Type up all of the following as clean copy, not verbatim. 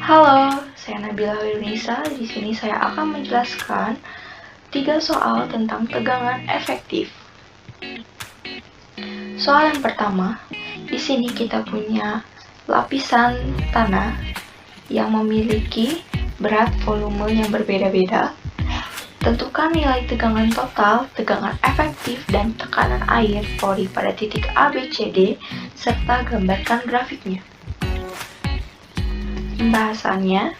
Halo, saya Nabila Wirunisa. Di sini saya akan menjelaskan 3 soal tentang tegangan efektif. Soal yang pertama, di sini kita punya lapisan tanah yang memiliki berat volume yang berbeda-beda. Tentukan nilai tegangan total, tegangan efektif, dan tekanan air pori pada titik A, B, C, D, serta gambarkan grafiknya. Pembahasannya,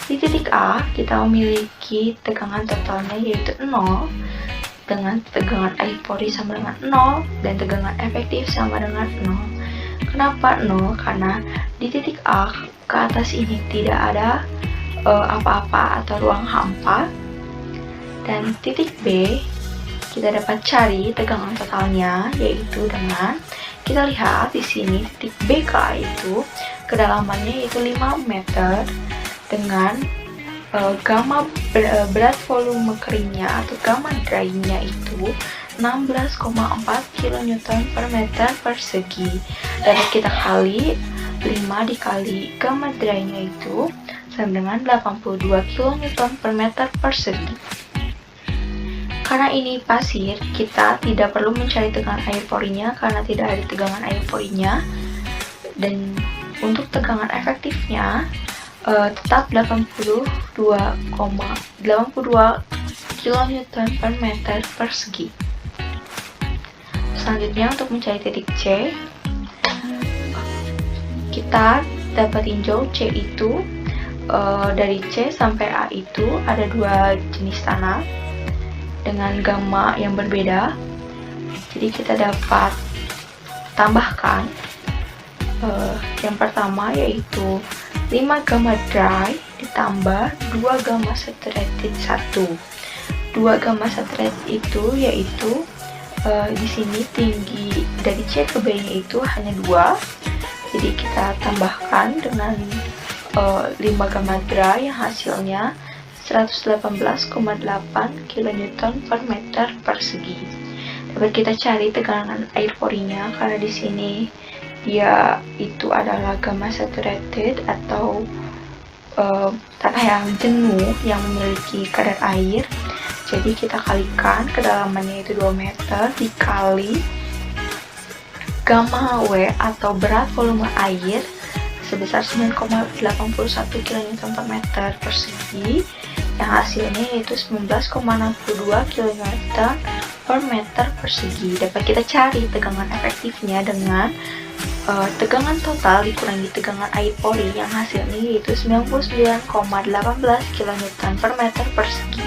di titik A kita memiliki tegangan totalnya yaitu 0 dengan tegangan air pori sama dengan 0 dan tegangan efektif sama dengan 0. Kenapa 0? Karena di titik A ke atas ini tidak ada apa-apa atau ruang hampa. Dan titik B kita dapat cari tegangan totalnya yaitu dengan kita lihat di sini titik BK itu kedalamannya yaitu 5 meter dengan gamma berat volume keringnya atau gamma dry-nya itu 16,4 kN per meter persegi. Dan kita kali 5 dikali gamma dry-nya itu sama dengan 82 kN per meter persegi. Karena ini pasir, kita tidak perlu mencari tegangan air porinya karena tidak ada tegangan air porinya. Dan untuk tegangan efektifnya tetap 82 kN per meter persegi. Selanjutnya untuk mencari titik C, kita dapat tinjau C itu dari C sampai A itu ada 2 jenis tanah dengan gamma yang berbeda. Jadi kita dapat tambahkan yang pertama yaitu 5 gamma dry ditambah 2 gamma saturated 1. 2 gamma saturated itu yaitu di sini tinggi dari C ke B nya itu hanya 2. Jadi kita tambahkan dengan 5 gamma dry yang hasilnya 118,8 kN per meter persegi. Dapat kita cari tegangan air porinya karena di sini dia itu adalah gamma saturated atau tanah yang jenuh yang memiliki kadar air. Jadi kita kalikan kedalamannya itu 2 meter dikali gamma W atau berat volume air sebesar 9,81 kN per meter persegi yang hasilnya yaitu 19,62 kN per meter persegi. Dapat kita cari tegangan efektifnya dengan tegangan total dikurangi tegangan air pori yang hasilnya yaitu 99,18 kN per meter persegi.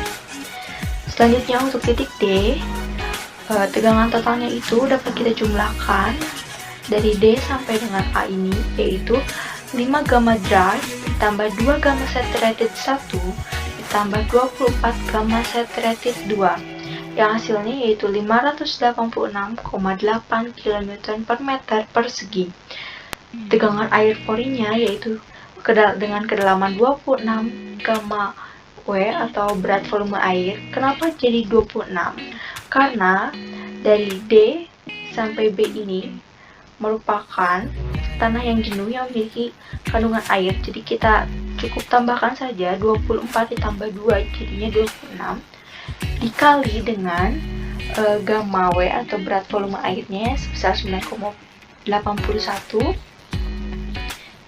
Selanjutnya untuk titik D, tegangan totalnya itu dapat kita jumlahkan dari D sampai dengan A ini yaitu 5 gamma dry ditambah 2 gamma saturated 1 ditambah 24 gamma saturated 2 yang hasilnya yaitu 586,8 kN per meter persegi. Tegangan air porinya yaitu dengan kedalaman 26 gamma W atau berat volume air. Kenapa jadi 26? Karena dari D sampai B ini merupakan tanah yang jenuh yang memiliki kandungan air. Jadi kita cukup tambahkan saja 24 ditambah 2 jadinya 26 dikali dengan gamma W atau berat volume airnya sebesar 9,81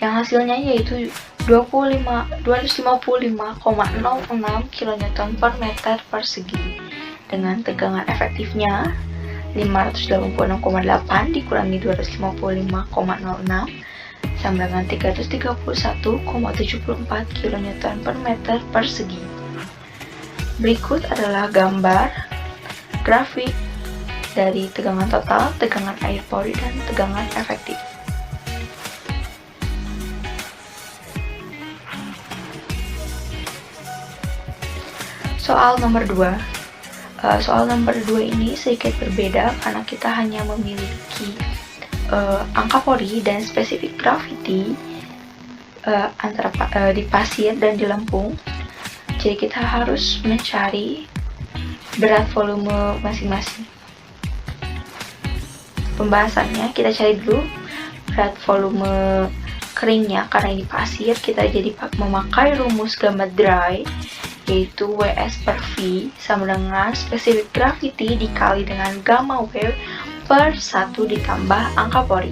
yang hasilnya yaitu 255,06 kN per meter persegi. Dengan tegangan efektifnya 586,8 dikurangi 255,06 sama dengan 331,74 kN per meter persegi. Berikut adalah gambar grafik dari tegangan total, tegangan air pori, dan tegangan efektif. Soal nomor 2. Soal nomor 2 ini sedikit berbeda karena kita hanya memiliki angka pori dan spesifik gravity antara di pasir dan di lempung. Jadi kita harus mencari berat volume masing-masing. Pembahasannya kita cari dulu berat volume keringnya, karena ini pasir, kita jadi memakai rumus gamma dry, yaitu WS per V sama dengan spesifik gravity dikali dengan gamma wave per 1 ditambah angka pori,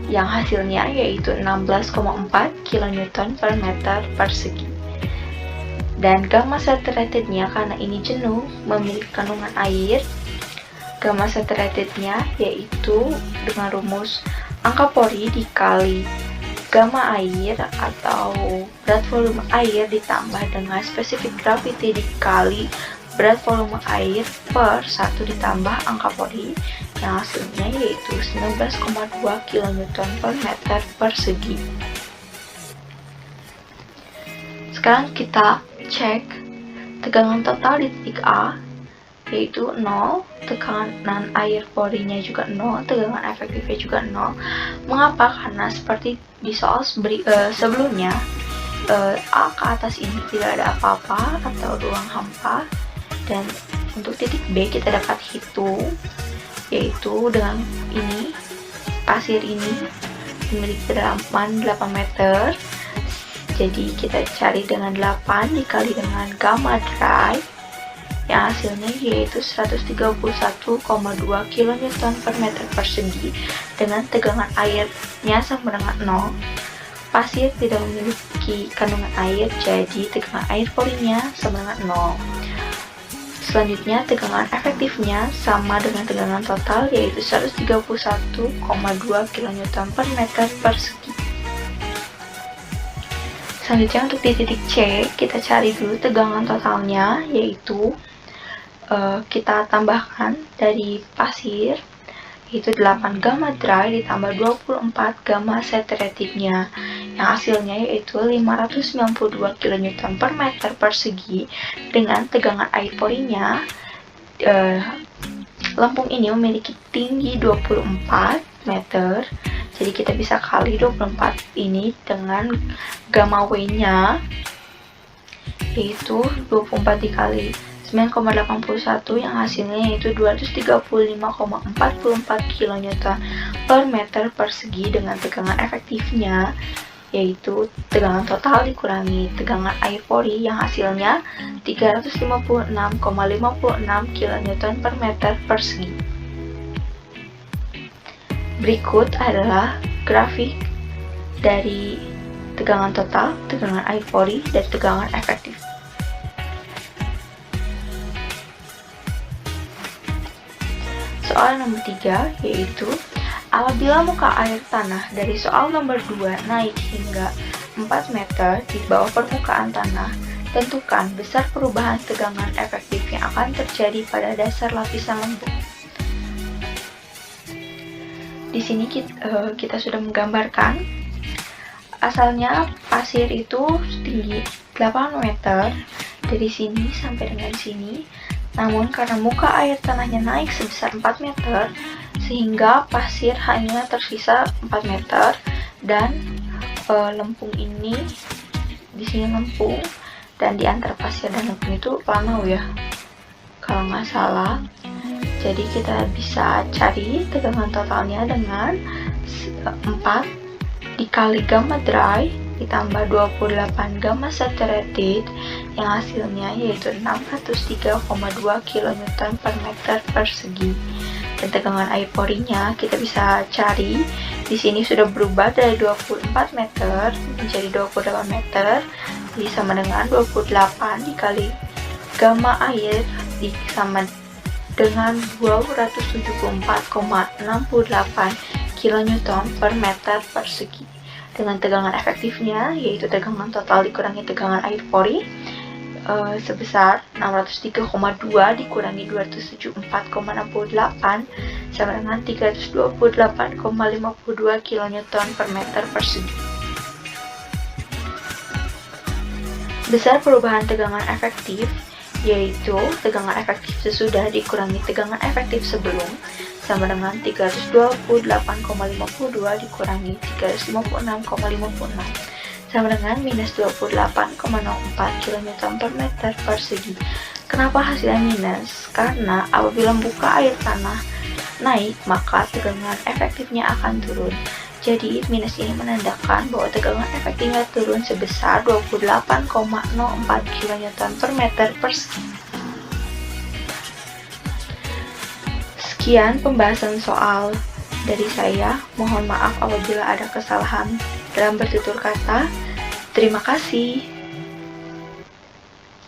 yang hasilnya yaitu 16,4 kN per meter persegi. Dan gamma saturatednya, karena ini jenuh memiliki kandungan air, gamma saturatednya yaitu dengan rumus angka pori dikali gamma air atau berat volume air ditambah dengan spesifik gravity dikali berat volume air per 1 ditambah angka pori, yang hasilnya yaitu 19,2 kN per meter persegi. Sekarang kita cek tegangan total di titik A, yaitu 0, tekanan air porinya juga 0, tegangan efektifnya juga 0. Mengapa? Karena seperti di soal sebelumnya, A ke atas ini tidak ada apa-apa atau ruang hampa, dan untuk titik B kita dapat hitung, yaitu dengan ini, pasir ini memiliki kedalaman 8 meter, jadi kita cari dengan 8 dikali dengan gamma dry, yang hasilnya yaitu 131,2 kN per meter persegi dengan tegangan airnya sama dengan 0. Pasir tidak memiliki kandungan air, jadi tegangan air porinya sama dengan 0. Selanjutnya tegangan efektifnya sama dengan tegangan total, yaitu 131,2 kN per meter persegi. Selanjutnya untuk di titik C, kita cari dulu tegangan totalnya, yaitu kita tambahkan dari pasir, yaitu 8 gamma dry ditambah 24 gamma saturatednya, yang hasilnya yaitu 592 kN per meter persegi dengan tegangan air porinya. Lempung ini memiliki tinggi 24 meter, jadi kita bisa kali 24 ini dengan gamma W-nya, yaitu 24 dikali 9,81, yang hasilnya yaitu 235,44 kN per meter persegi dengan tegangan efektifnya, yaitu tegangan total dikurangi tegangan air pori, yang hasilnya 356,56 kN per meter persegi. Berikut adalah grafik dari tegangan total, tegangan air pori, dan tegangan efektif. Soal nomor 3, yaitu apabila muka air tanah dari soal nomor 2 naik hingga 4 meter di bawah permukaan tanah, tentukan besar perubahan tegangan efektif yang akan terjadi pada dasar lapisan lembut. Di sini kita sudah menggambarkan, asalnya pasir itu tinggi 8 meter dari sini sampai dengan sini. Namun karena muka air tanahnya naik sebesar 4 meter, sehingga pasir hanya tersisa 4 meter, dan lempung ini, di sini lempung, dan di antara pasir dan lempung itu lanau ya, kalau nggak salah. Jadi kita bisa cari tegangan totalnya dengan 4 dikali gamma dry ditambah 28 gamma saturated, yang hasilnya yaitu 603,2 kN per meter persegi. Dan tegangan air porinya kita bisa cari, di sini sudah berubah dari 24 meter menjadi 28 meter, jadi sama dengan 28 dikali gamma air sama dengan 274,68 kN per meter persegi. Dengan tegangan efektifnya, yaitu tegangan total dikurangi tegangan air pori, sebesar 603,2 dikurangi 274,68 sama dengan 328,52 kN per meter persegi. Besar perubahan tegangan efektif, yaitu tegangan efektif sesudah dikurangi tegangan efektif sebelum, sama dengan 328,52 dikurangi 356,56 sama dengan minus 28,04 kN per meter persegi. Kenapa hasilnya minus? Karena apabila muka air tanah naik, maka tegangan efektifnya akan turun. Jadi, minus ini menandakan bahwa tegangan efektifnya turun sebesar 28,04 kN per meter persegi. Sekian pembahasan soal dari saya. Mohon maaf apabila ada kesalahan dalam bertutur kata. Terima kasih.